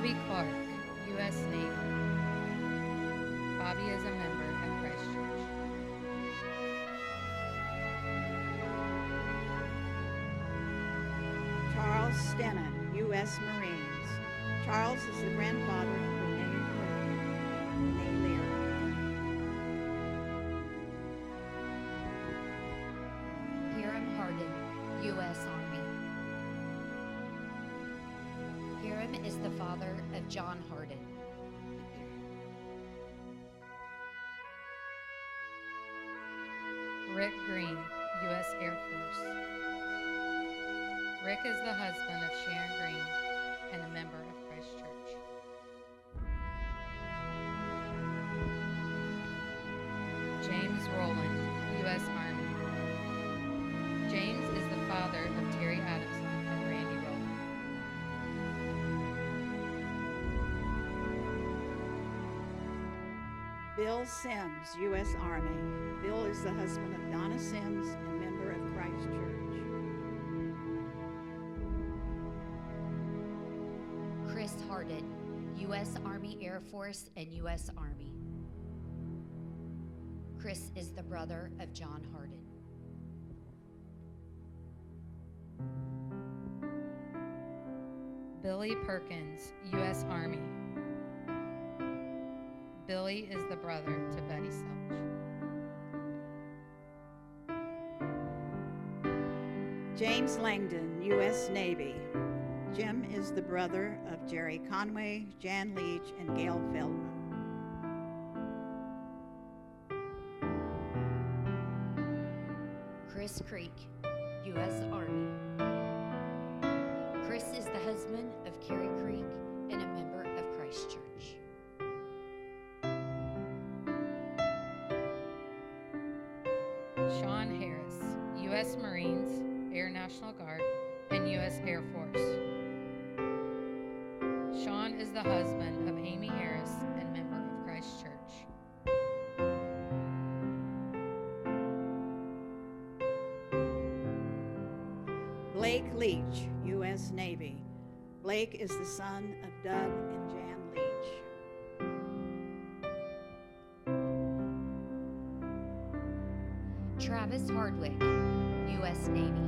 Bobby Clark, U.S. Navy. Bobby is a member at Christ Church. Charles Stennon, U.S. Marines. Charles is the grandfather of Renee Lear. Hiram Hardin, U.S. Army. Hiram is the father of John Hardin. Rick Green, U.S. Air Force. Rick is the husband of Sharon Green and a member of Christ Church. James Rowland, U.S. Army. James is the father of Terry Adamson and Randy Rowland. Bill Sims, U.S. Army. Bill is the husband of Donna Sims and member of Christ Church. Chris Hardin, U.S. Army Air Force and U.S. Army. Chris is the brother of John Hardin. Billy Perkins, U.S. Army. Billy is the brother to Betty Selch. James Langdon, U.S. Navy. Jim is the brother of Jerry Conway, Jan Leach, and Gail Feldman. Chris Creek, U.S. Army. Chris is the husband of Carrie Creek and a member of Christ Church. Sean Harris, U.S. Marines, Air National Guard, and U.S. Air Force. Sean is the husband of Amy Harris and member of Christ Church. Blake Leach, U.S. Navy. Blake is the son of Doug and Jan Leach. Travis Hardwick, U.S. Navy.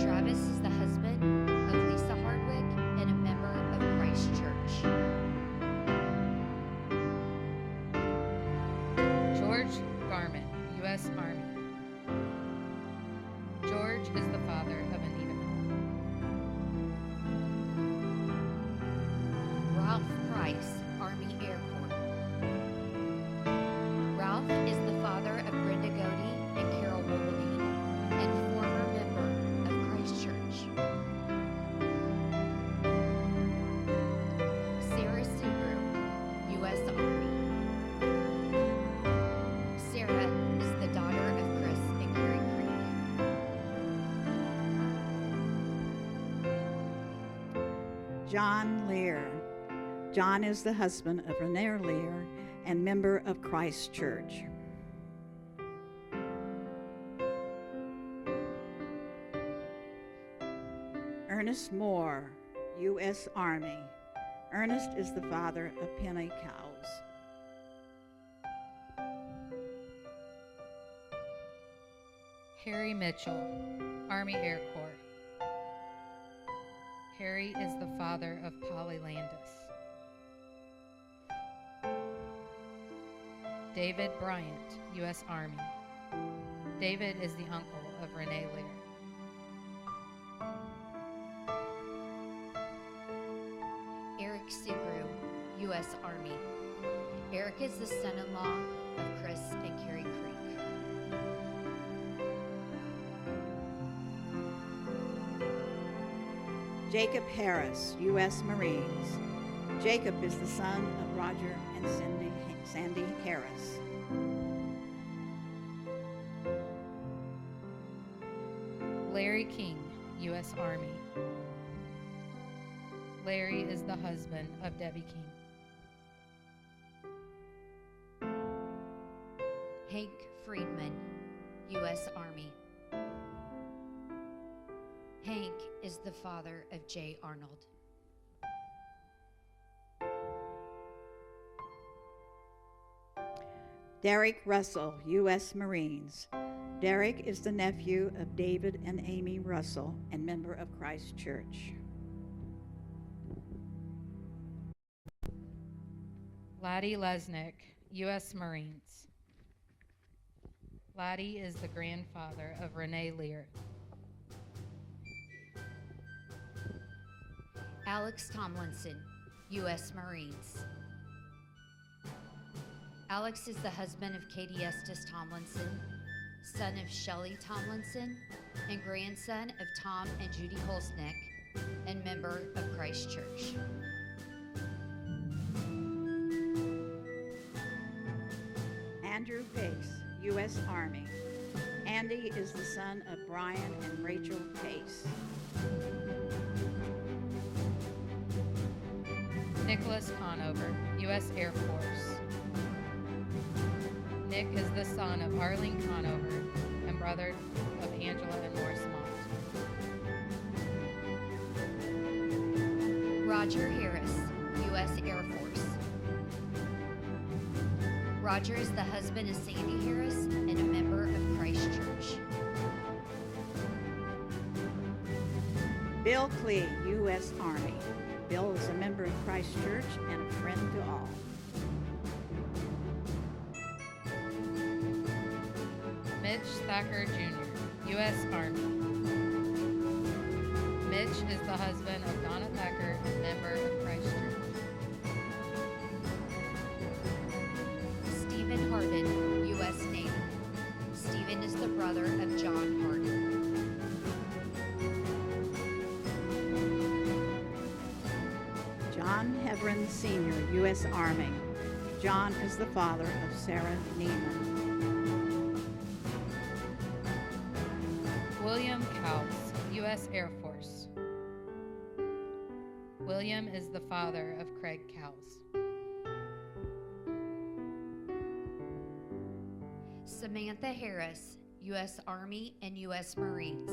Travis is the husband of Lisa Hardwick and a member of Christ Church. George Garment, U.S. Army. George is the father of Anita Miller. Ralph Price, Army Air Corps. Ralph is the father of Brenda Godey and Carol Wolverine, and former member of Christ Church. Sarah Subaru, U.S. Army. Sarah is the daughter of Chris and Carrie Creek. John Lear. John is the husband of Renee Lear and member of Christ Church. Ernest Moore, U.S. Army. Ernest is the father of Penny Cowles. Harry Mitchell, Army Air Corps. Harry is the father of Polly Landis. David Bryant, U.S. Army. David is the uncle of Renee Lear. Eric Sigru, U.S. Army. Eric is the son-in-law of Chris and Carrie Creek. Jacob Harris, U.S. Marines. Jacob is the son of Roger and Sandy Harris. Larry King, U.S. Army. Larry is the husband of Debbie King. Hank Friedman, U.S. Army. Hank is the father of Jay Arnold. Derek Russell, U.S. Marines. Derek is the nephew of David and Amy Russell and member of Christ Church. Laddie Lesnick, U.S. Marines. Laddie is the grandfather of Renee Lear. Alex Tomlinson, U.S. Marines. Alex is the husband of Katie Estes Tomlinson, son of Shelley Tomlinson, and grandson of Tom and Judy Holznick, and member of Christ Church. Andrew Pace, U.S. Army. Andy is the son of Brian and Rachel Pace. Nicholas Conover, U.S. Air Force. Nick is the son of Arlene Conover and brother of Angela and Morris Mott. Roger Harris, U.S. Air Force. Roger is the husband of Sandy Harris and a member of Christ Church. Bill Clee, U.S. Army. Bill is a member of Christ Church and a friend to all. Mitch Thacker Jr., U.S. Army. Mitch is the husband of Donna Thacker and member of Christ Church. Stephen Hardin, U.S. Navy. Stephen is the brother of John Hardin. John Heverin Sr., U.S. Army. John is the father of Sarah Neiman. William Cowles, U.S. Air Force. William is the father of Craig Cowles. Samantha Harris, U.S. Army and U.S. Marines.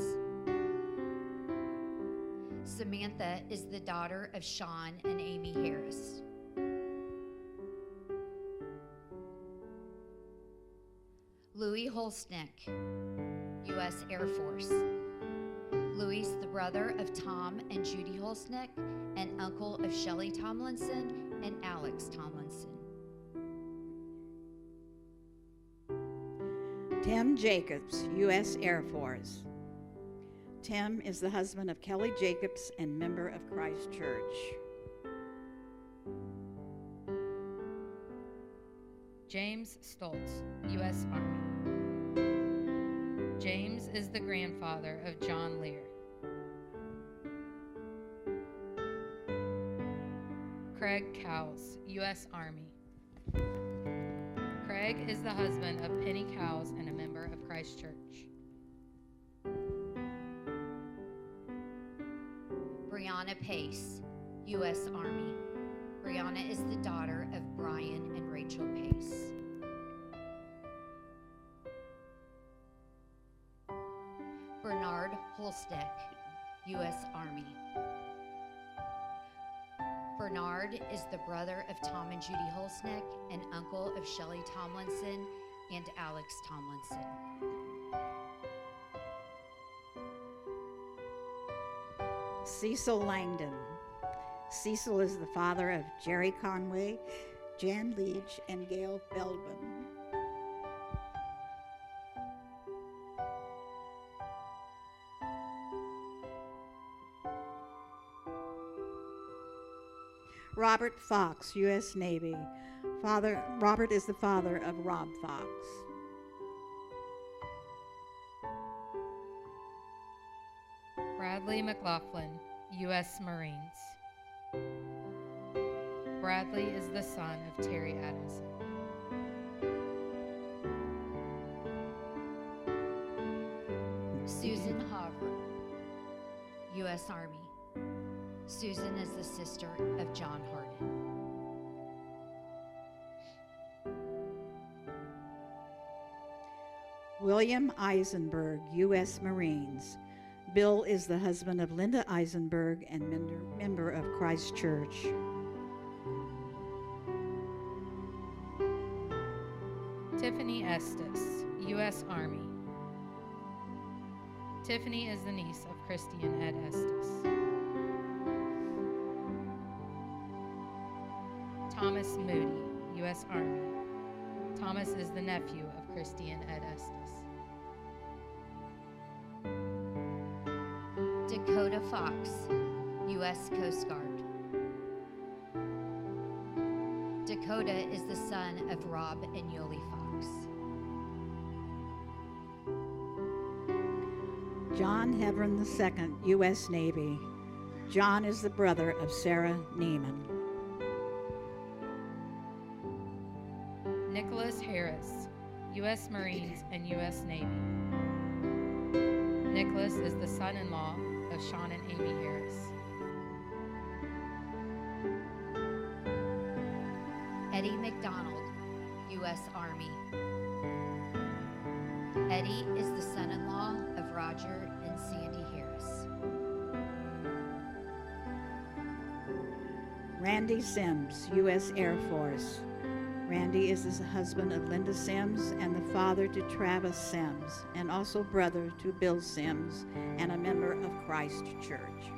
Samantha is the daughter of Sean and Amy Harris. Louis Holznick, U.S. Air Force. Louis is the brother of Tom and Judy Holznick and uncle of Shelley Tomlinson and Alex Tomlinson. Tim Jacobs, U.S. Air Force. Tim is the husband of Kelly Jacobs and member of Christ Church. James Stoltz, U.S. Army. James is the grandfather of John Lear. Craig Cowles, U.S. Army. Craig is the husband of Penny Cowles and a member of Christ Church. Brianna Pace, U.S. Army. Brianna is the daughter of Brian and Rachel Pace. Bernard Holsteck, U.S. Army. Bernard is the brother of Tom and Judy Holznick and uncle of Shelley Tomlinson and Alex Tomlinson. Cecil Langdon. Cecil is the father of Jerry Conway, Jan Leach, and Gail Feldman. Robert Fox, U.S. Navy. Robert is the father of Rob Fox. Bradley McLaughlin, U.S. Marines. Bradley is the son of Terry Adamson. Susan Hawver, U.S. Army. Susan is the sister of John Hardin. William Eisenberg, U.S. Marines. Bill is the husband of Linda Eisenberg and member of Christ Church. Estes, U.S. Army. Tiffany is the niece of Christy and Ed Estes. Thomas Moody, U.S. Army. Thomas is the nephew of Christy and Ed Estes. Dakota Fox, U.S. Coast Guard. Dakota is the son of Rob and Yoli Fox. John Hevron II, U.S. Navy. John is the brother of Sarah Neiman. Nicholas Harris, U.S. Marines and U.S. Navy. Nicholas is the son-in-law of Sean and Amy Harris. Eddie McDonald, U.S. Army. Eddie is the son-in-law of Roger and Sandy Harris. Randy Sims, U.S. Air Force. Randy is the husband of Linda Sims and the father to Travis Sims, and also brother to Bill Sims and a member of Christ Church.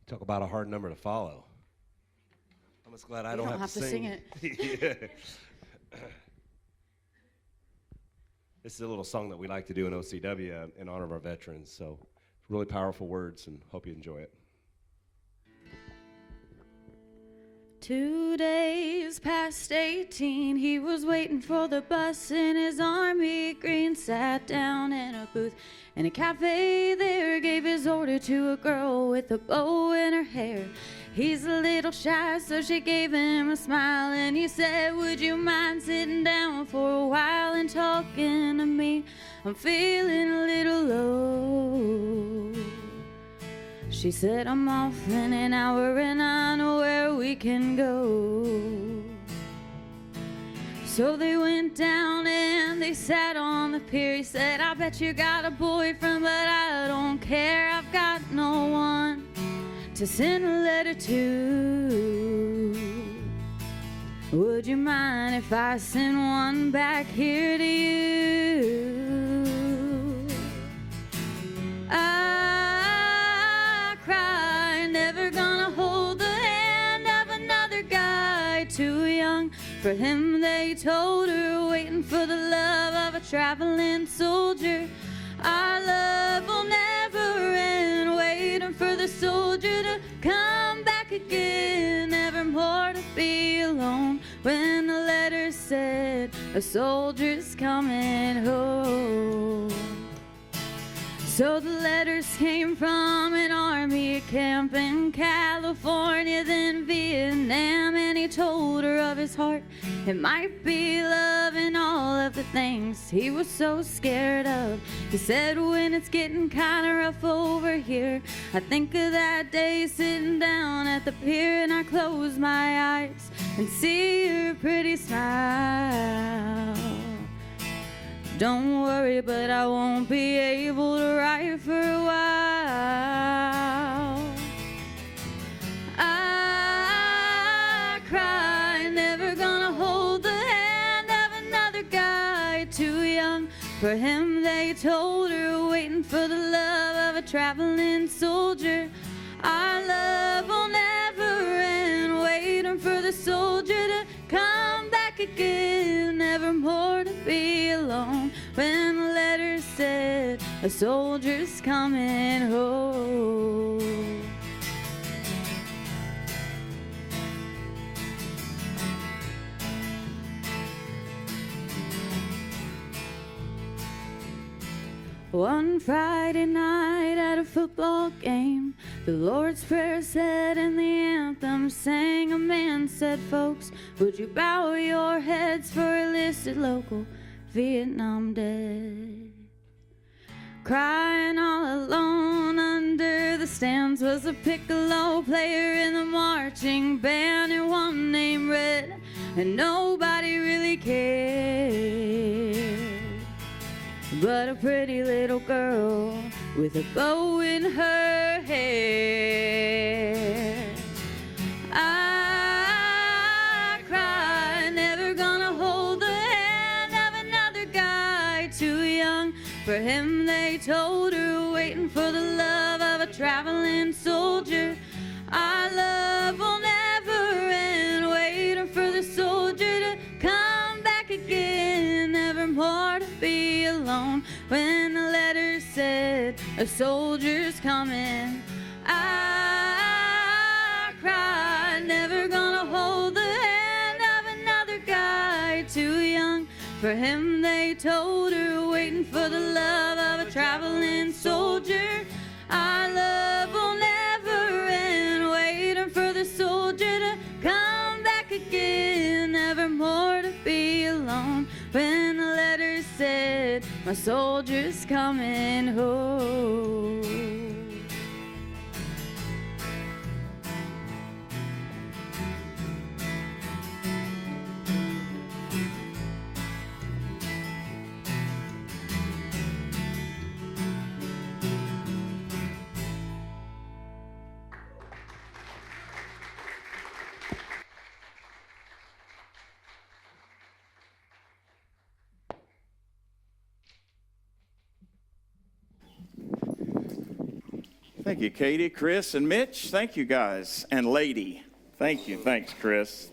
Talk about a hard number to follow. I'm just glad I don't have to sing it. Yeah. This is a little song that we like to do in OCW in honor of our veterans. So really powerful words, and hope you enjoy it. 2 days past 18, he was waiting for the bus in his army green, sat down in a booth in a cafe there, gave his order to a girl with a bow in her hair. He's a little shy, so she gave him a smile, and he said, would you mind sitting down for a while and talking to me? I'm feeling a little low. She said, I'm off in an hour and I know where we can go. So they went down and they sat on the pier. He said, I bet you got a boyfriend, but I don't care. I've got no one to send a letter to. Would you mind if I send one back here to you? I cry, never gonna hold the hand of another guy too young for him, they told her, waiting for the love of a traveling soldier. Our love will never end, waiting for the soldier to come back again, never more to be alone. When the letter said, a soldier's coming home. So the letters came from an army camp in California, then Vietnam, and he told her of his heart. It might be love and all of the things he was so scared of. He said, when it's getting kind of rough over here, I think of that day sitting down at the pier, and I close my eyes and see her pretty smile. Don't worry, but I won't be able to write for a while. I cry, never gonna hold the hand of another guy too young for him, they told her, waiting for the love of a traveling soldier. Our love will never end, waiting for the soldier to come back again, never more to be alone. When the letter said, a soldier's coming home. One Friday night at a football game, the Lord's Prayer said and the anthem sang. A man said, "Folks, would you bow your heads for a listed local Vietnam dead?" Crying all alone under the stands was a piccolo player in the marching band, and one named Red, and nobody really cared but a pretty little girl with a bow in her hair. I cry, never gonna hold the hand of another guy too young for him, they told her, waiting for the love of a traveling soldier. Our love will never end, waiting for the soldier to come back again, never more to be alone. When the letter said a soldier's coming, I cried, never gonna hold the hand of another guy too young for him, they told her, waiting for the love of a traveling soldier. Our love will never end, waiting for the soldier to come back again, never more to be alone. When the letter said, my soldier's coming home. Thank you, Katie, Chris, and Mitch. Thank you, guys. And Lady. Thank you. Thanks, Chris.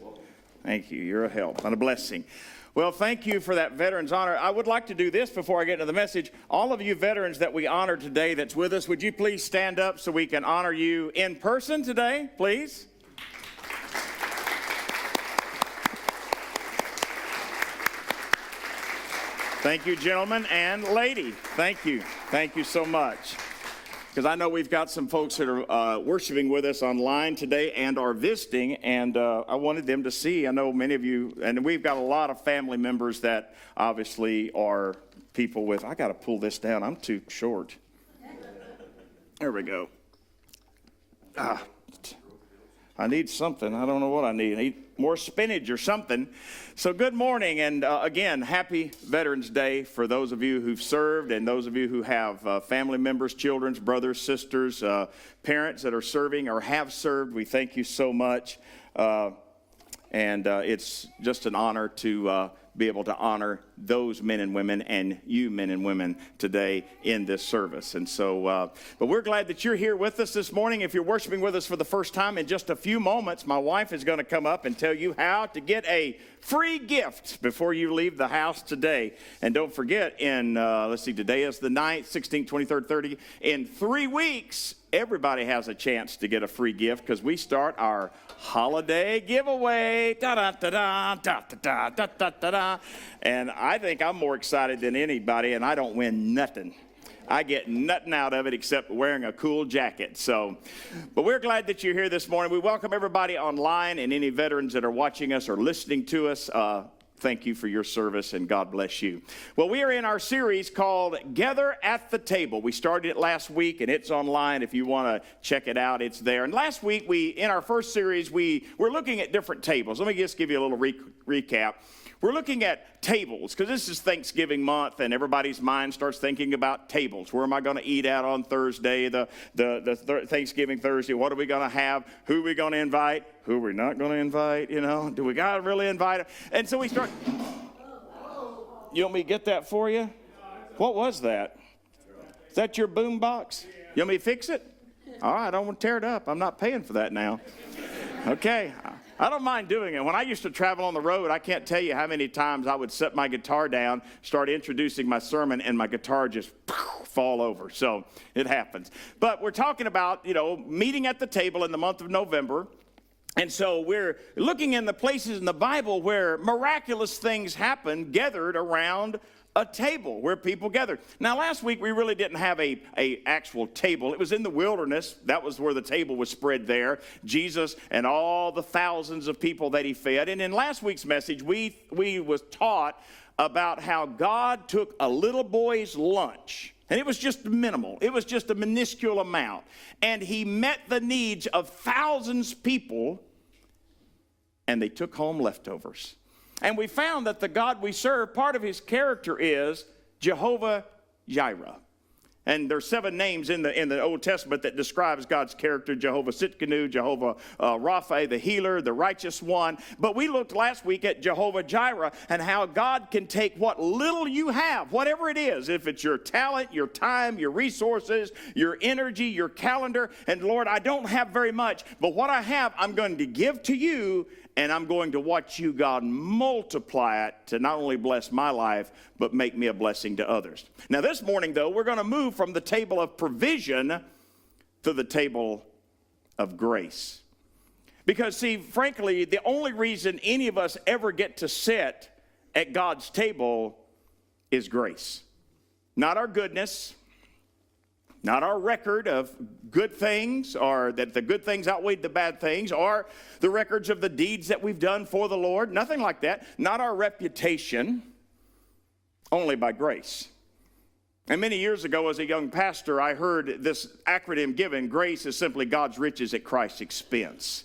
Thank you. You're a help and a blessing. Well, thank you for that Veterans Honor. I would like to do this before I get into the message. All of you veterans that we honor today that's with us, would you please stand up so we can honor you in person today, please? Thank you, gentlemen and lady. Thank you. Thank you so much. Because I know we've got some folks that are worshiping with us online today and are visiting, and I wanted them to see. I know many of you, and we've got a lot of family members that obviously are people with, I got to pull this down, I'm too short. There we go. I need something. I don't know what I need. I need more spinach or something. So good morning, and again, happy Veterans Day for those of you who've served and those of you who have family members, children, brothers, sisters, parents that are serving or have served. We thank you so much, and it's just an honor to be able to honor those men and women and you men and women today in this service. And so, but we're glad that you're here with us this morning. If you're worshiping with us for the first time, in just a few moments, my wife is going to come up and tell you how to get a free gift before you leave the house today. And don't forget, let's see, today is the 9th, 16th, 23rd, 30th. In 3 weeks, everybody has a chance to get a free gift because we start our holiday giveaway. Da-da-da-da, da-da-da, da-da-da-da. And I think I'm more excited than anybody, and I don't win nothing. I get nothing out of it except wearing a cool jacket. So, but we're glad that you're here this morning. We welcome everybody online and any veterans that are watching us or listening to us. Thank you for your service, and God bless you. Well, we are in our series called Gather at the Table. We started it last week, and it's online. If you want to check it out, it's there. And last week, in our first series, we're looking at different tables. Let me just give you a little recap. We're looking at tables because this is Thanksgiving month and everybody's mind starts thinking about tables. Where am I going to eat out on Thursday, the Thanksgiving Thursday? What are we going to have? Who are we going to invite? Who are we not going to invite? You know, do we got to really invite them? And so we start. You want me to get that for you? What was that? Is that your boom box? You want me to fix it? All right, I don't want to tear it up. I'm not paying for that now. Okay. I don't mind doing it. When I used to travel on the road, I can't tell you how many times I would set my guitar down, start introducing my sermon, and my guitar just fall over. So it happens. But we're talking about, meeting at the table in the month of November. And so we're looking in the places in the Bible where miraculous things happen gathered around a table where people gathered. Now, last week we really didn't have a actual table. It was in the wilderness. That was where the table was spread there. Jesus and all the thousands of people that he fed. And in last week's message, we was taught about how God took a little boy's lunch, and it was just minimal. It was just a minuscule amount. And he met the needs of thousands of people, and they took home leftovers. And we found that the God we serve, part of his character is Jehovah Jireh. And there's 7 names in the Old Testament that describes God's character: Jehovah Sitkanu, Jehovah Rapha, the healer, the righteous one. But we looked last week at Jehovah Jireh and how God can take what little you have, whatever it is, if it's your talent, your time, your resources, your energy, your calendar. And Lord, I don't have very much, but what I have, I'm going to give to you, and I'm going to watch you, God, multiply it to not only bless my life, but make me a blessing to others. Now, this morning, though, we're going to move from the table of provision to the table of grace. Because, see, frankly, the only reason any of us ever get to sit at God's table is grace. Not our goodness, not our record of good things, or that the good things outweighed the bad things, or the records of the deeds that we've done for the Lord. Nothing like that. Not our reputation. Only by grace. And many years ago, as a young pastor, I heard this acronym given: grace is simply God's riches at Christ's expense.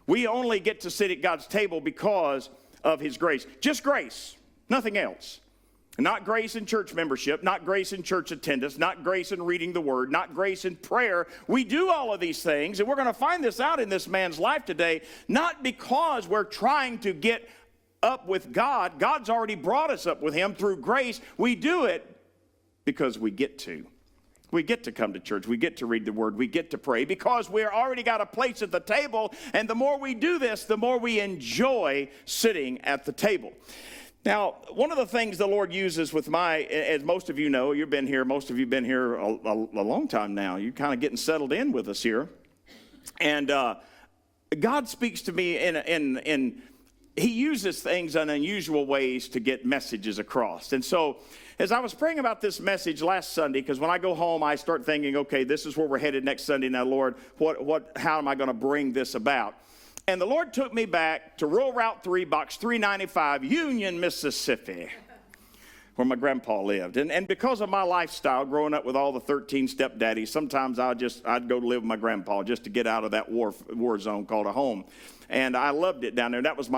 We only get to sit at God's table because of his grace. Just grace. Nothing else. Not grace in church membership, not grace in church attendance, not grace in reading the word, not grace in prayer. We do all of these things, and we're going to find this out in this man's life today, not because we're trying to get up with God. God's already brought us up with him through grace. We do it because we get to. We get to come to church. We get to read the word. We get to pray because we're already got a place at the table, and the more we do this, the more we enjoy sitting at the table. Now, one of the things the Lord uses with as most of you know, you've been here, most of you have been here a long time now. You're kind of getting settled in with us here. And God speaks to me he uses things in unusual ways to get messages across. And so, as I was praying about this message last Sunday, because when I go home, I start thinking, okay, this is where we're headed next Sunday. Now, Lord, how am I going to bring this about? And the Lord took me back to Rural Route 3, Box 395, Union, Mississippi, where my grandpa lived. And because of my lifestyle, growing up with all the 13 stepdaddies, sometimes I'd go live with my grandpa just to get out of that war zone called a home. And I loved it down there. That was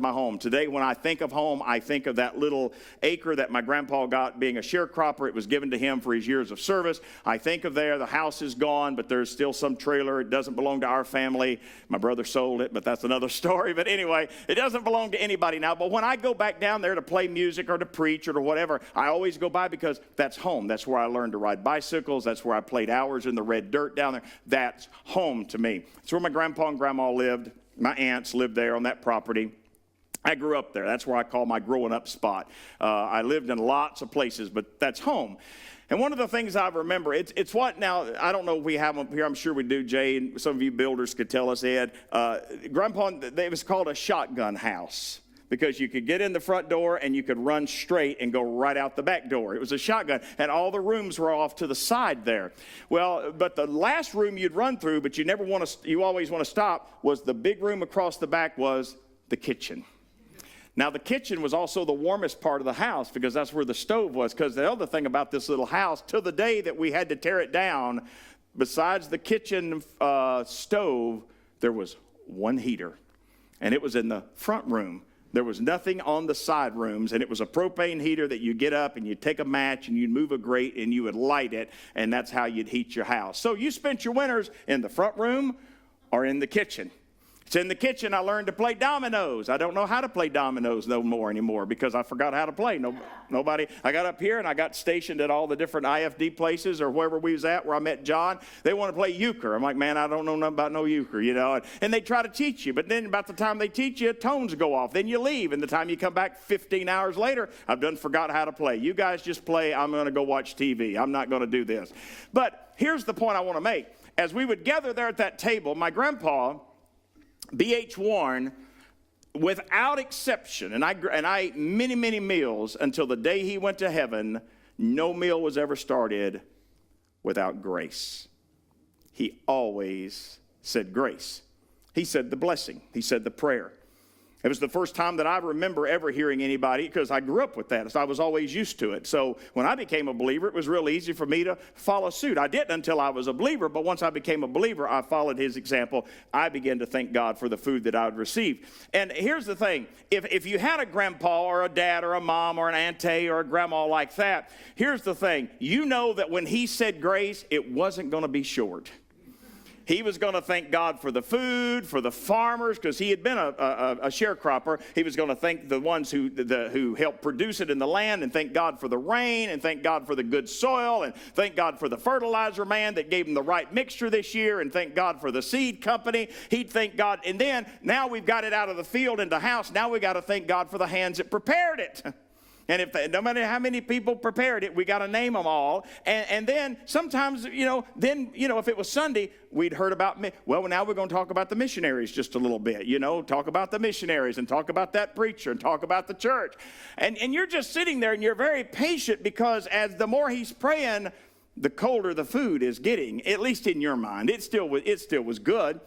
my home. Today, when I think of home, I think of that little acre that my grandpa got being a sharecropper. It was given to him for his years of service. I think of there. The house is gone, but there's still some trailer. It doesn't belong to our family. My brother sold it, but that's another story. But anyway, it doesn't belong to anybody now. But when I go back down there to play music or to preach or to whatever, I always go by because that's home. That's where I learned to ride bicycles. That's where I played hours in the red dirt down there. That's home to me. It's where my grandpa and grandma lived. My aunts lived there on that property. I grew up there. That's where I call my growing up spot. I lived in lots of places, but that's home. And one of the things I remember, it's what now, I don't know if we have them here. I'm sure we do, Jay, and some of you builders could tell us, Ed. Grandpa, it was called a shotgun house, because you could get in the front door and you could run straight and go right out the back door. It was a shotgun, and all the rooms were off to the side there. Well, but the last room you'd run through, but you always want to stop, was the big room across the back was the kitchen. Now, the kitchen was also the warmest part of the house because that's where the stove was. Because the other thing about this little house, till the day that we had to tear it down, besides the kitchen stove, there was one heater, and it was in the front room. There was nothing on the side rooms, and it was a propane heater that you get up and you take a match and you'd move a grate and you would light it, and that's how you'd heat your house. So you spent your winters in the front room or in the kitchen. It's in the kitchen I learned to play dominoes. I don't know how to play dominoes no more anymore because I forgot how to play. Nobody. I got up here and I got stationed at all the different IFD places or wherever we was at where I met John. They want to play euchre. I'm like, man, I don't know nothing about no euchre, you know. And they try to teach you, but then about the time they teach you, tones go off. Then you leave, and the time you come back 15 hours later, I've done forgot how to play. You guys just play. I'm going to go watch TV. I'm not going to do this. But here's the point I want to make. As we would gather there at that table, my grandpa, B.H. Warren, without exception, and I ate many, many meals until the day he went to heaven, no meal was ever started without grace. He always said grace. He said the blessing. He said the prayer. It was the first time that I remember ever hearing anybody, because I grew up with that, so I was always used to it. So when I became a believer, it was real easy for me to follow suit. I didn't until I was a believer, but once I became a believer, I followed his example. I began to thank God for the food that I would receive. And here's the thing. If you had a grandpa or a dad or a mom or an auntie or a grandma like that, here's the thing. You know that when he said grace, it wasn't going to be short. He was going to thank God for the food, for the farmers, because he had been a sharecropper. He was going to thank the ones who helped produce it in the land, and thank God for the rain, and thank God for the good soil, and thank God for the fertilizer man that gave him the right mixture this year, and thank God for the seed company. He'd thank God. And then, now we've got it out of the field into the house. Now we've got to thank God for the hands that prepared it. And no matter how many people prepared it, we got to name them all. And then sometimes, if it was Sunday, we'd heard about, well, now we're going to talk about the missionaries just a little bit, talk about the missionaries and talk about that preacher and talk about the church. And you're just sitting there and you're very patient, because as the more he's praying, the colder the food is getting, at least in your mind. It still was good.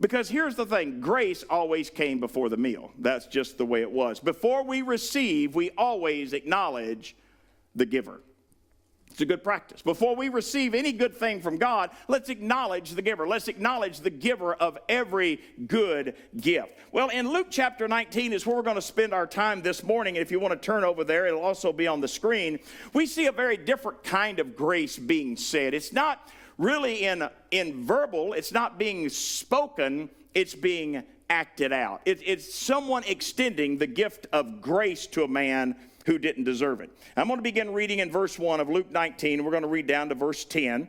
Because here's the thing, grace always came before the meal. That's just the way it was. Before we receive, we always acknowledge the giver. It's a good practice. Before we receive any good thing from God, let's acknowledge the giver. Let's acknowledge the giver of every good gift. Well, in Luke chapter 19 is where we're going to spend our time this morning. If you want to turn over there, it'll also be on the screen. We see a very different kind of grace being said. It's not really in verbal, it's not being spoken, it's being acted out. It's someone extending the gift of grace to a man who didn't deserve it. I'm going to begin reading in verse 1 of Luke 19. We're going to read down to verse 10.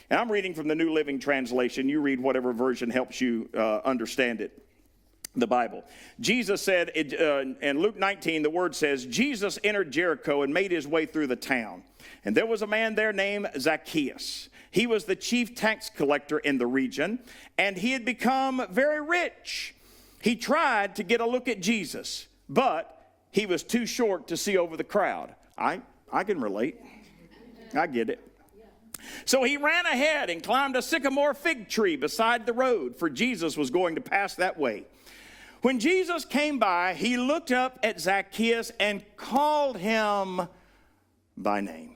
And I'm reading from the New Living Translation. You read whatever version helps you understand it. The Bible. Jesus said, in Luke 19, the word says, Jesus entered Jericho and made his way through the town. And there was a man there named Zacchaeus. He was the chief tax collector in the region, and he had become very rich. He tried to get a look at Jesus, but he was too short to see over the crowd. I can relate. I get it. So he ran ahead and climbed a sycamore fig tree beside the road, for Jesus was going to pass that way. When Jesus came by, he looked up at Zacchaeus and called him by name.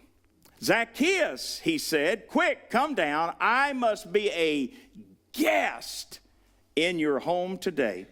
Zacchaeus, he said, quick, come down. I must be a guest in your home today.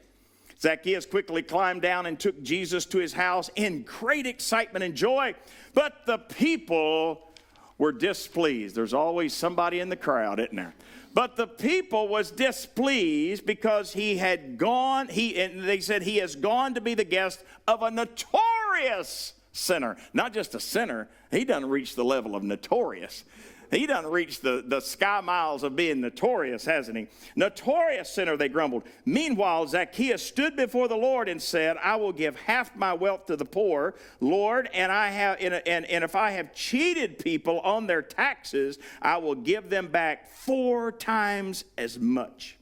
Zacchaeus quickly climbed down and took Jesus to his house in great excitement and joy. But the people were displeased. There's always somebody in the crowd, isn't there? But the people was displeased because he had gone, and they said he has gone to be the guest of a notorious sinner. Not just a sinner, he doesn't reach the level of notorious. He doesn't reach the sky miles of being notorious, hasn't he? Notorious sinner, they grumbled. Meanwhile, Zacchaeus stood before the Lord and said, I will give half my wealth to the poor, Lord, and if I have cheated people on their taxes, I will give them back 4 times as much.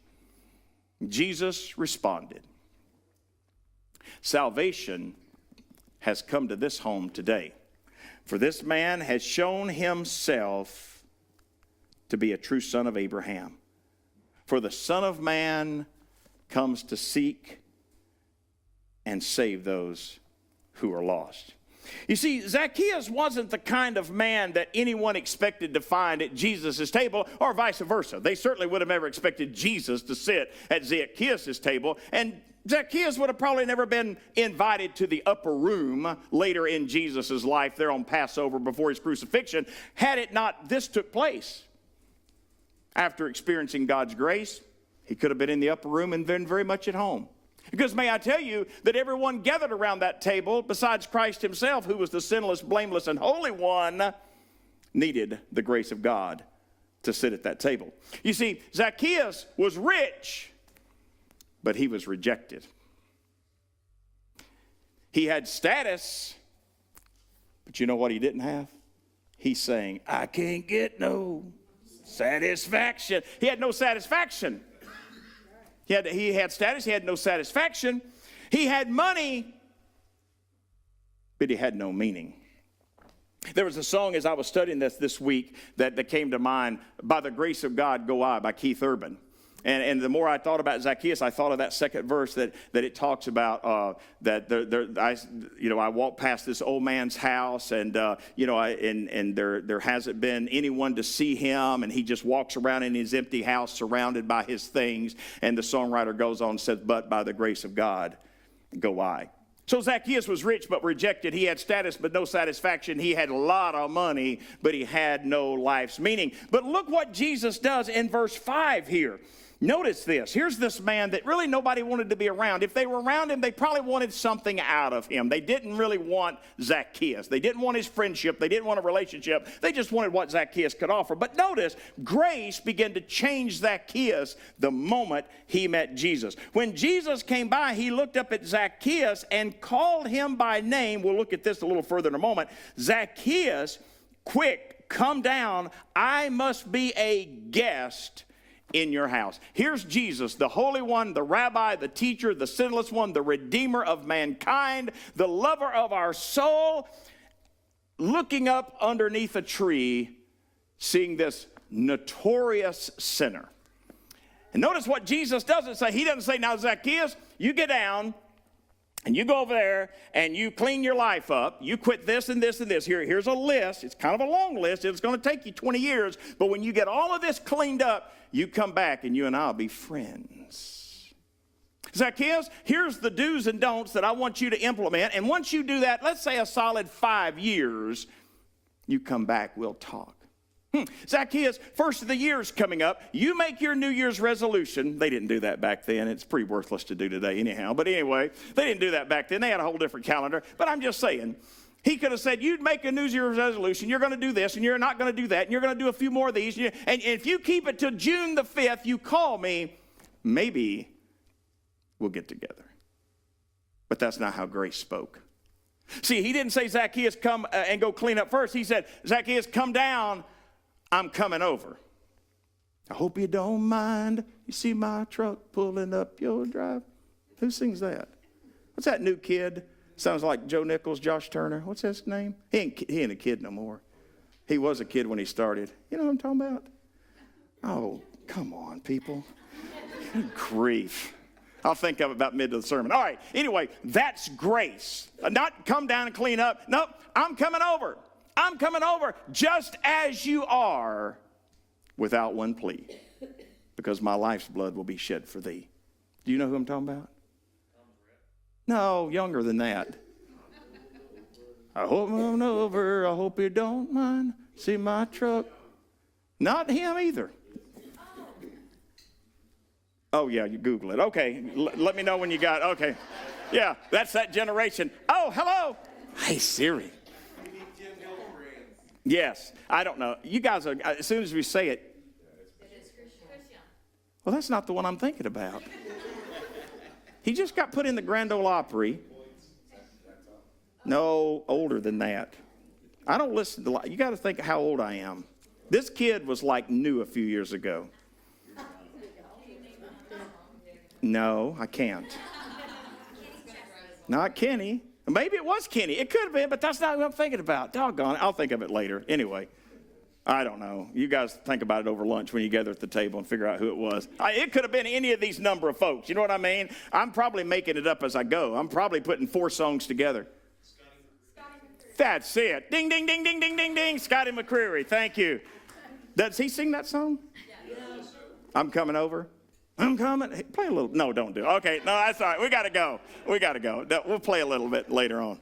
Jesus responded, salvation has come to this home today, for this man has shown himself to be a true son of Abraham. For the Son of Man comes to seek and save those who are lost. You see, Zacchaeus wasn't the kind of man that anyone expected to find at Jesus' table, or vice versa. They certainly would have never expected Jesus to sit at Zacchaeus' table, and Zacchaeus would have probably never been invited to the upper room later in Jesus' life there on Passover before his crucifixion, had it not this took place. After experiencing God's grace, he could have been in the upper room and been very much at home. Because may I tell you that everyone gathered around that table, besides Christ himself, who was the sinless, blameless, and holy one, needed the grace of God to sit at that table. You see, Zacchaeus was rich, but he was rejected. He had status, but you know what he didn't have? He's saying, I can't get no satisfaction. He had no satisfaction. He had status, he had no satisfaction. He had money, but he had no meaning. There was a song as I was studying this week that came to mind, By the Grace of God Go I, by Keith Urban. And the more I thought about Zacchaeus, I thought of that second verse that it talks about that I walked past this old man's house, and there hasn't been anyone to see him, and he just walks around in his empty house surrounded by his things. And the songwriter goes on and says, but by the grace of God go I. So Zacchaeus was rich but rejected. He had status but no satisfaction. He had a lot of money, but he had no life's meaning. But look what Jesus does in verse 5 here. Notice this. Here's this man that really nobody wanted to be around. If they were around him, they probably wanted something out of him. They didn't really want Zacchaeus. They didn't want his friendship. They didn't want a relationship. They just wanted what Zacchaeus could offer. But notice, grace began to change Zacchaeus the moment he met Jesus. When Jesus came by, he looked up at Zacchaeus and called him by name. We'll look at this a little further in a moment. Zacchaeus, quick, come down. I must be a guest in your house. Here's Jesus, the Holy One, the Rabbi, the Teacher, the Sinless One, the Redeemer of mankind, the lover of our soul, looking up underneath a tree, seeing this notorious sinner. And notice what Jesus doesn't say. He doesn't say, now Zacchaeus, you get down, and you go over there, and you clean your life up. You quit this and this and this. Here's a list. It's kind of a long list. It's going to take you 20 years. But when you get all of this cleaned up, you come back, and you and I will be friends. Zacchaeus, here's the do's and don'ts that I want you to implement. And once you do that, let's say a solid 5 years, you come back, we'll talk. Zacchaeus, first of the year's coming up. You make your New Year's resolution. They didn't do that back then. It's pretty worthless to do today anyhow. But anyway, they didn't do that back then. They had a whole different calendar. But I'm just saying, he could have said, you'd make a New Year's resolution. You're going to do this, and you're not going to do that, and you're going to do a few more of these. And if you keep it till June the 5th, you call me, maybe we'll get together. But that's not how grace spoke. See, he didn't say, Zacchaeus, come and go clean up first. He said, Zacchaeus, come down. I'm coming over. I hope you don't mind. You see my truck pulling up your drive. Who sings that? What's that new kid? Sounds like Joe Nichols, Josh Turner. What's his name? He ain't a kid no more. He was a kid when he started. You know what I'm talking about? Oh, come on, people. Good grief. I'll think of it about mid of the sermon. All right, anyway, that's grace. Not come down and clean up. Nope, I'm coming over. I'm coming over just as you are, without one plea, because my life's blood will be shed for thee. Do you know who I'm talking about? No, younger than that. I hope I'm over. I hope you don't mind. See my truck. Not him either. Oh, yeah, you Google it. Okay, let me know when you got it. Okay. Yeah, that's that generation. Oh, hello. Hey, Siri. Yes, I don't know. You guys are, as soon as we say it. Well, that's not the one I'm thinking about. He just got put in the Grand Ole Opry. No, older than that. I don't listen to, you got to think how old I am. This kid was like new a few years ago. No, I can't. Not Kenny. Maybe it was Kenny. It could have been, but that's not what I'm thinking about. Doggone it. I'll think of it later. Anyway, I don't know. You guys think about it over lunch when you gather at the table and figure out who it was. It could have been any of these number of folks. You know what I mean? I'm probably making it up as I go. I'm probably putting 4 songs together. That's it. Ding, ding, ding, ding, ding, ding, ding. Scotty McCreery. Thank you. Does he sing that song? Yes. I'm coming over. I'm coming. Hey, play a little. No, don't do it. Okay, no, that's all right. We got to go. We'll play a little bit later on.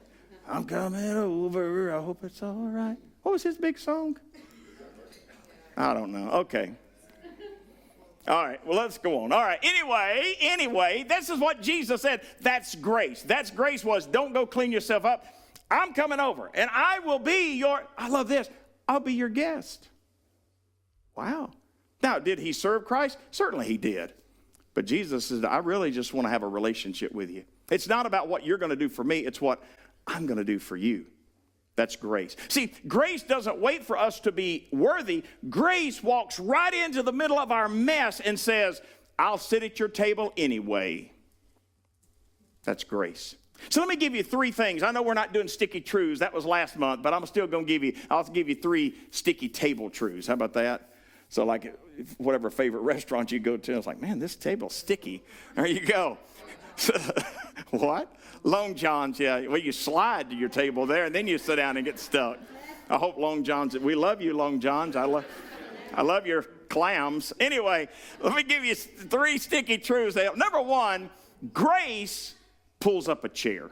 I'm coming over. I hope it's all right. What was his big song? I don't know. Okay. All right, well, let's go on. All right, anyway, this is what Jesus said. That's grace. That's grace was, don't go clean yourself up. I'm coming over, and I will be your, I love this, I'll be your guest. Wow. Now, did he serve Christ? Certainly he did. But Jesus said, I really just want to have a relationship with you. It's not about what you're going to do for me. It's what I'm going to do for you. That's grace. See, grace doesn't wait for us to be worthy. Grace walks right into the middle of our mess and says, I'll sit at your table anyway. That's grace. So let me give you 3 things. I know we're not doing sticky truths. That was last month, but I'm still going to I'll give you 3 sticky table truths. How about that? So like whatever favorite restaurant you go to, it's like, man, this table's sticky. There you go. What? Long John's, yeah. Well, you slide to your table there, and then you sit down and get stuck. I hope Long John's, we love you, Long John's. I love your clams. Anyway, let me give you 3 sticky truths. Number 1, grace pulls up a chair.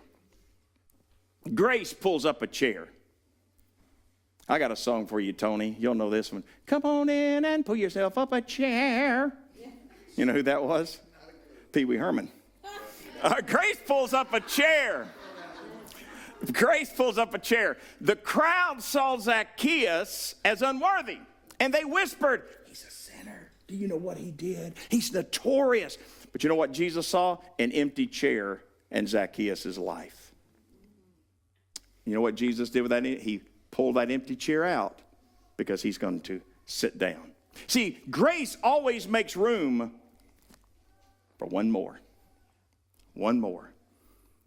Grace pulls up a chair. I got a song for you, Tony. You'll know this one. Come on in and pull yourself up a chair. You know who that was? Pee Wee Herman. Grace pulls up a chair. Grace pulls up a chair. The crowd saw Zacchaeus as unworthy, and they whispered, he's a sinner. Do you know what he did? He's notorious. But you know what Jesus saw? An empty chair in Zacchaeus' life. You know what Jesus did with that? He pulled that empty chair out because he's going to sit down. See, grace always makes room for one more. One more.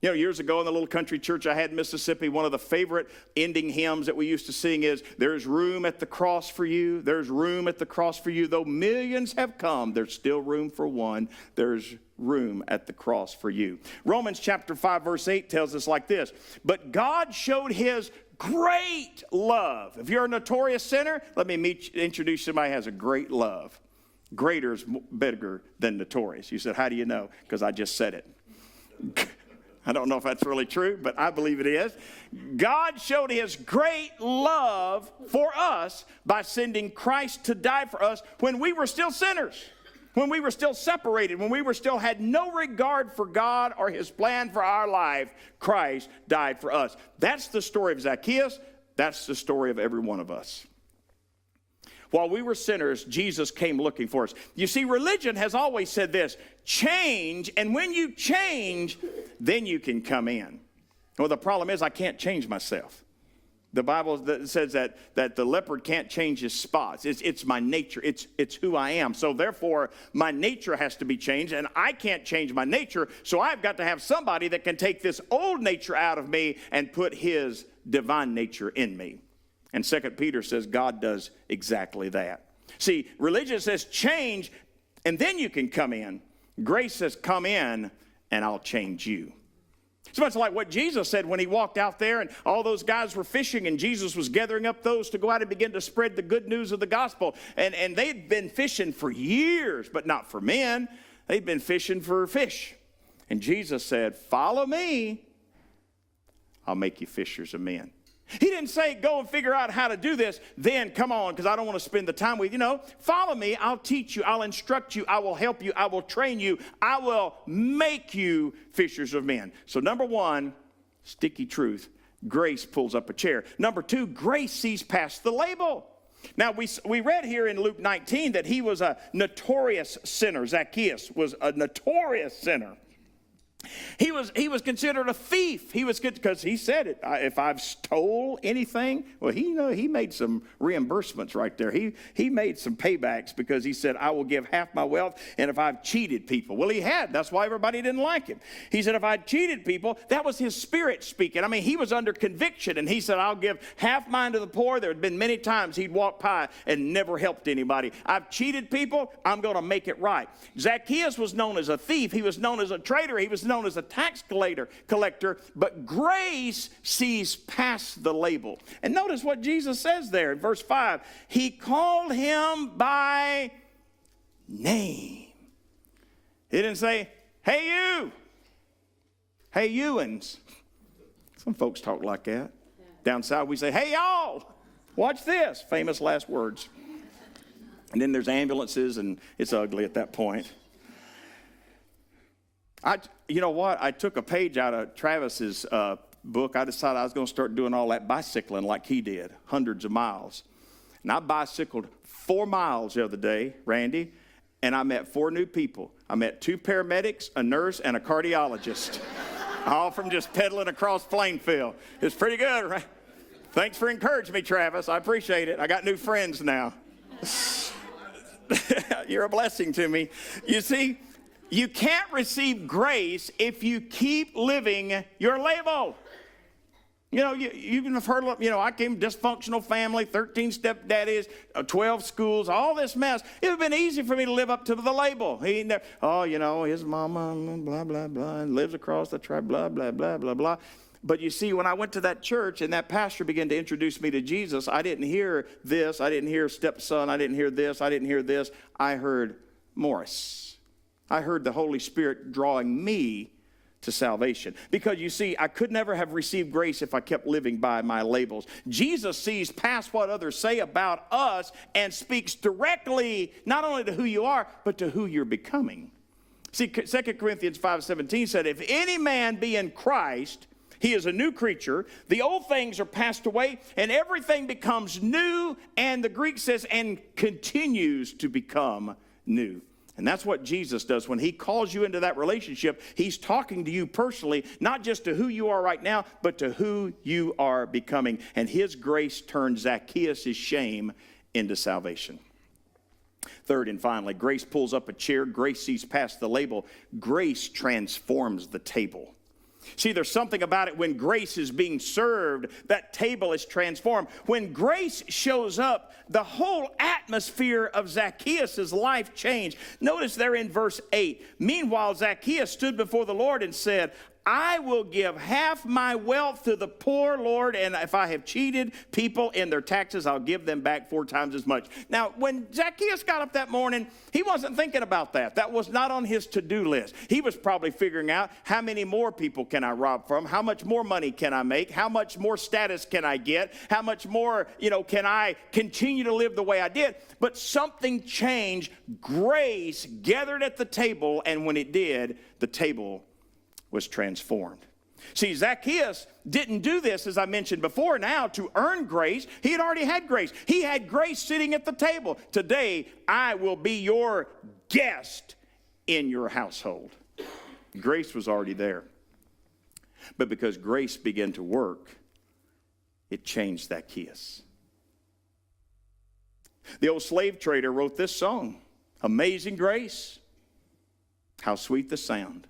You know, years ago in the little country church I had in Mississippi, one of the favorite ending hymns that we used to sing is, there's room at the cross for you, there's room at the cross for you. Though millions have come, there's still room for one. There's room at the cross for you. Romans chapter 5 verse 8 tells us like this, but God showed his great love. If you're a notorious sinner, let me introduce somebody who has a great love. Greater is bigger than notorious. You said, how do you know? Because I just said it. I don't know if that's really true, but I believe it is. God showed his great love for us by sending Christ to die for us when we were still sinners, when we were still separated, when we were still had no regard for God or his plan for our life. Christ died for us. That's the story of Zacchaeus. That's the story of every one of us. While we were sinners, Jesus came looking for us. You see, religion has always said this, change, and when you change, then you can come in. Well, the problem is I can't change myself. The Bible says that the leopard can't change his spots. It's my nature. It's who I am. So therefore, my nature has to be changed, and I can't change my nature, so I've got to have somebody that can take this old nature out of me and put his divine nature in me. And 2 Peter says God does exactly that. See, religion says change, and then you can come in. Grace says come in, and I'll change you. It's much like what Jesus said when he walked out there, and all those guys were fishing, and Jesus was gathering up those to go out and begin to spread the good news of the gospel. And they'd been fishing for years, but not for men. They'd been fishing for fish. And Jesus said, follow me. I'll make you fishers of men. He didn't say, go and figure out how to do this, then come on, because I don't want to spend the time with you. No, follow me, I'll teach you, I'll instruct you, I will help you, I will train you, I will make you fishers of men. So number 1, sticky truth, grace pulls up a chair. Number 2, grace sees past the label. Now, we read here in Luke 19 that he was a notorious sinner. Zacchaeus was a notorious sinner. He was considered a thief. He was good because he said it. If I've stole anything, well, he made some reimbursements right there. He made some paybacks because he said, I will give half my wealth, and if I've cheated people. Well, he had. That's why everybody didn't like him. He said, if I'd cheated people, that was his spirit speaking. I mean, he was under conviction, and he said, I'll give half mine to the poor. There had been many times he'd walked by and never helped anybody. I've cheated people. I'm going to make it right. Zacchaeus was known as a thief. He was known as a traitor. He was known as a tax collector, but grace sees past the label. And notice what Jesus says there in verse 5. He called him by name. He didn't say, hey you. Hey youans. Some folks talk like that. Down south we say, hey y'all. Watch this. Famous last words. And then there's ambulances, and it's ugly at that point. You know what? I took a page out of Travis's book. I decided I was going to start doing all that bicycling like he did, hundreds of miles. And I bicycled 4 miles the other day, Randy, and I met 4 new people. I met 2 paramedics, a nurse, and a cardiologist, all from just pedaling across Plainfield. It's pretty good, right? Thanks for encouraging me, Travis. I appreciate it. I got new friends now. You're a blessing to me. You see, You can't receive grace if you keep living your label. You know, you have heard, I came from a dysfunctional family, 13 stepdaddies, 12 schools, all this mess. It would have been easy for me to live up to the label. His mama, blah, blah, blah, and lives across the tribe, blah, blah, blah, blah, blah. But you see, when I went to that church and that pastor began to introduce me to Jesus, I didn't hear this. I didn't hear stepson. I didn't hear this. I didn't hear this. I heard Morris. I heard the Holy Spirit drawing me to salvation. Because you see, I could never have received grace if I kept living by my labels. Jesus sees past what others say about us and speaks directly not only to who you are, but to who you're becoming. See, 2 Corinthians 5:17 said, if any man be in Christ, he is a new creature. The old things are passed away, and everything becomes new. And the Greek says, and continues to become new. And that's what Jesus does. When he calls you into that relationship, he's talking to you personally, not just to who you are right now, but to who you are becoming. And his grace turns Zacchaeus' shame into salvation. Third and finally, grace pulls up a chair. Grace sees past the label. Grace transforms the table. See, there's something about it when grace is being served, that table is transformed. When grace shows up, the whole atmosphere of Zacchaeus' life changed. Notice there in verse 8, meanwhile Zacchaeus stood before the Lord and said, I will give half my wealth to the poor, Lord, and if I have cheated people in their taxes, I'll give them back 4 times as much. Now, when Zacchaeus got up that morning, he wasn't thinking about that. That was not on his to-do list. He was probably figuring out how many more people can I rob from, how much more money can I make, how much more status can I get, how much more, can I continue to live the way I did. But something changed. Grace gathered at the table, and when it did, the table was transformed. See, Zacchaeus didn't do this, as I mentioned before, now to earn grace. He had already had grace. He had grace sitting at the table. Today, I will be your guest in your household. Grace was already there. But because grace began to work, it changed Zacchaeus. The old slave trader wrote this song, Amazing Grace, how sweet the sound.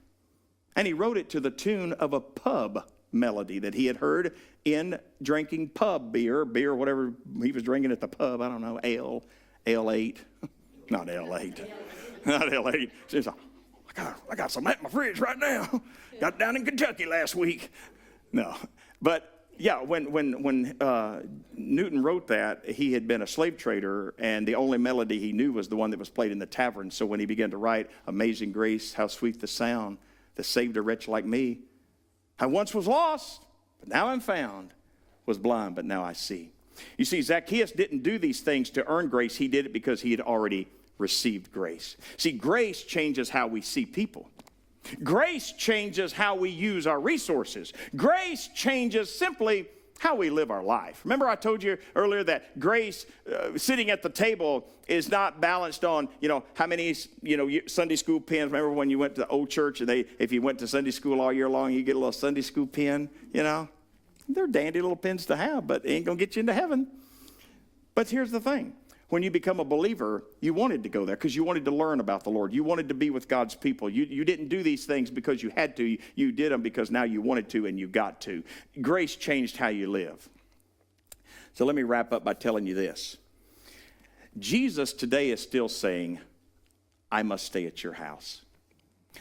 And he wrote it to the tune of a pub melody that he had heard in drinking pub beer, whatever he was drinking at the pub. I don't know, ale 8. Not ale 8. Not ale 8. Says, I got some in my fridge right now. Got it down in Kentucky last week. No. But yeah, when Newton wrote that, he had been a slave trader, and the only melody he knew was the one that was played in the tavern. So when he began to write, Amazing Grace, how sweet the sound that saved a wretch like me. I once was lost, but now I'm found. Was blind, but now I see. You see, Zacchaeus didn't do these things to earn grace. He did it because he had already received grace. See, grace changes how we see people. Grace changes how we use our resources. Grace changes simply how we live our life. Remember I told you earlier that grace sitting at the table is not balanced on, how many, Sunday school pens. Remember when you went to the old church and if you went to Sunday school all year long, you get a little Sunday school pen, They're dandy little pens to have, but it ain't going to get you into heaven. But here's the thing. When you become a believer, you wanted to go there because you wanted to learn about the Lord. You wanted to be with God's people. You didn't do these things because you had to. You did them because now you wanted to and you got to. Grace changed how you live. So let me wrap up by telling you this. Jesus today is still saying, I must stay at your house.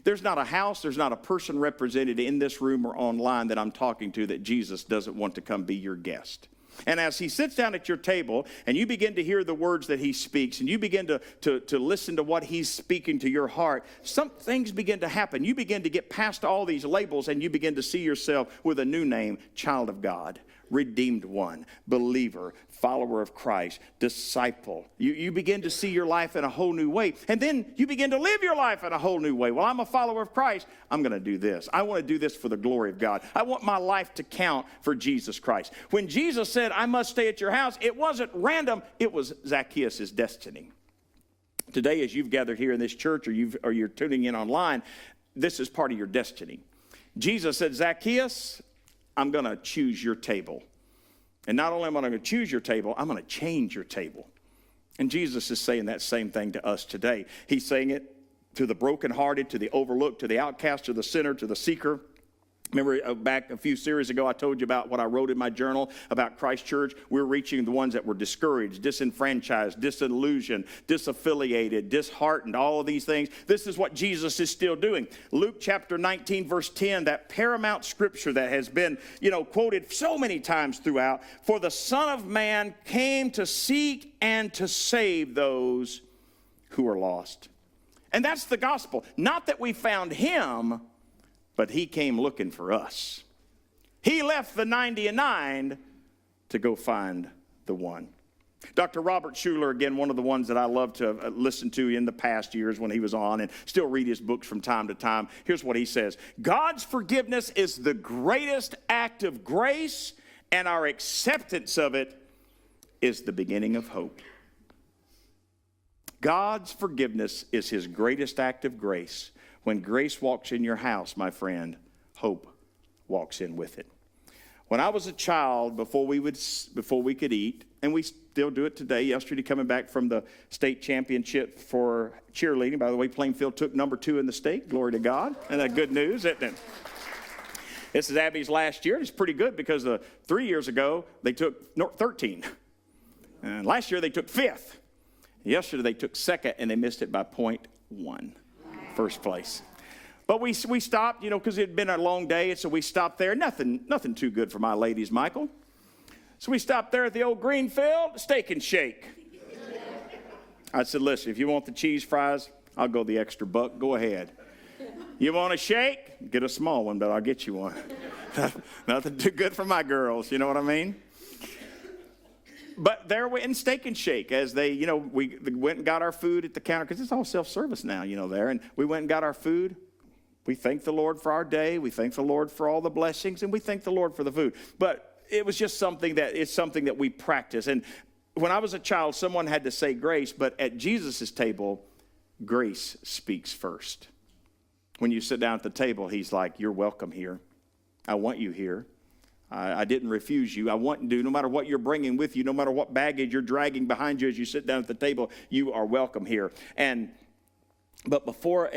There's not a house, there's not a person represented in this room or online that I'm talking to that Jesus doesn't want to come be your guest. And as he sits down at your table and you begin to hear the words that he speaks and you begin to listen to what he's speaking to your heart, some things begin to happen. You begin to get past all these labels and you begin to see yourself with a new name, child of God, redeemed one, believer, follower of Christ, disciple. You begin to see your life in a whole new way. And then you begin to live your life in a whole new way. Well, I'm a follower of Christ. I'm going to do this. I want to do this for the glory of God. I want my life to count for Jesus Christ. When Jesus said, I must stay at your house, it wasn't random. It was Zacchaeus' destiny. Today, as you've gathered here in this church or you're tuning in online, this is part of your destiny. Jesus said, Zacchaeus, I'm going to choose your table. And not only am I going to choose your table, I'm going to change your table. And Jesus is saying that same thing to us today. He's saying it to the brokenhearted, to the overlooked, to the outcast, to the sinner, to the seeker. Remember back a few series ago, I told you about what I wrote in my journal about Christ Church. We're reaching the ones that were discouraged, disenfranchised, disillusioned, disaffiliated, disheartened, all of these things. This is what Jesus is still doing. Luke chapter 19, verse 10, that paramount scripture that has been, quoted so many times throughout. For the Son of Man came to seek and to save those who are lost. And that's the gospel. Not that we found him, but he came looking for us. He left the 99 to go find the one. Dr. Robert Schuller, again, one of the ones that I love to listen to in the past years when he was on and still read his books from time to time. Here's what he says. God's forgiveness is the greatest act of grace, and our acceptance of it is the beginning of hope. God's forgiveness is his greatest act of grace. When grace walks in your house, my friend, hope walks in with it. When I was a child, before we could eat, and we still do it today, yesterday coming back from the state championship for cheerleading. By the way, Plainfield took number 2 in the state. Glory to God. Isn't that good news, isn't it? This is Abby's last year. It's pretty good because 3 years ago, they took 13. And last year, they took 5th. Yesterday, they took 2nd, and they missed it by 0.1. First place. But we stopped, because it had been a long day, and so we stopped there. Nothing too good for my ladies, Michael. So we stopped there at the old Greenfield, Steak and Shake. I said, listen, if you want the cheese fries, I'll go the extra buck. Go ahead. You want a shake? Get a small one, but I'll get you one. Nothing too good for my girls, you know what I mean? But there we in Steak and Shake as they, we went and got our food at the counter because it's all self-service now, there. And we went and got our food. We thank the Lord for our day. We thank the Lord for all the blessings, and we thank the Lord for the food. But it was just something that we practice. And when I was a child, someone had to say grace, but at Jesus' table, grace speaks first. When you sit down at the table, he's like, you're welcome here. I want you here. I didn't refuse you. I want to, no matter what you're bringing with you, no matter what baggage you're dragging behind you as you sit down at the table, you are welcome here. But before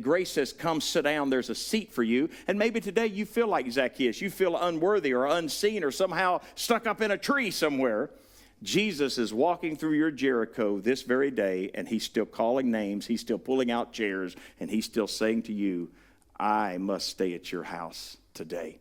grace says, come sit down, there's a seat for you. And maybe today you feel like Zacchaeus. You feel unworthy or unseen or somehow stuck up in a tree somewhere. Jesus is walking through your Jericho this very day, and he's still calling names. He's still pulling out chairs, and he's still saying to you, I must stay at your house today.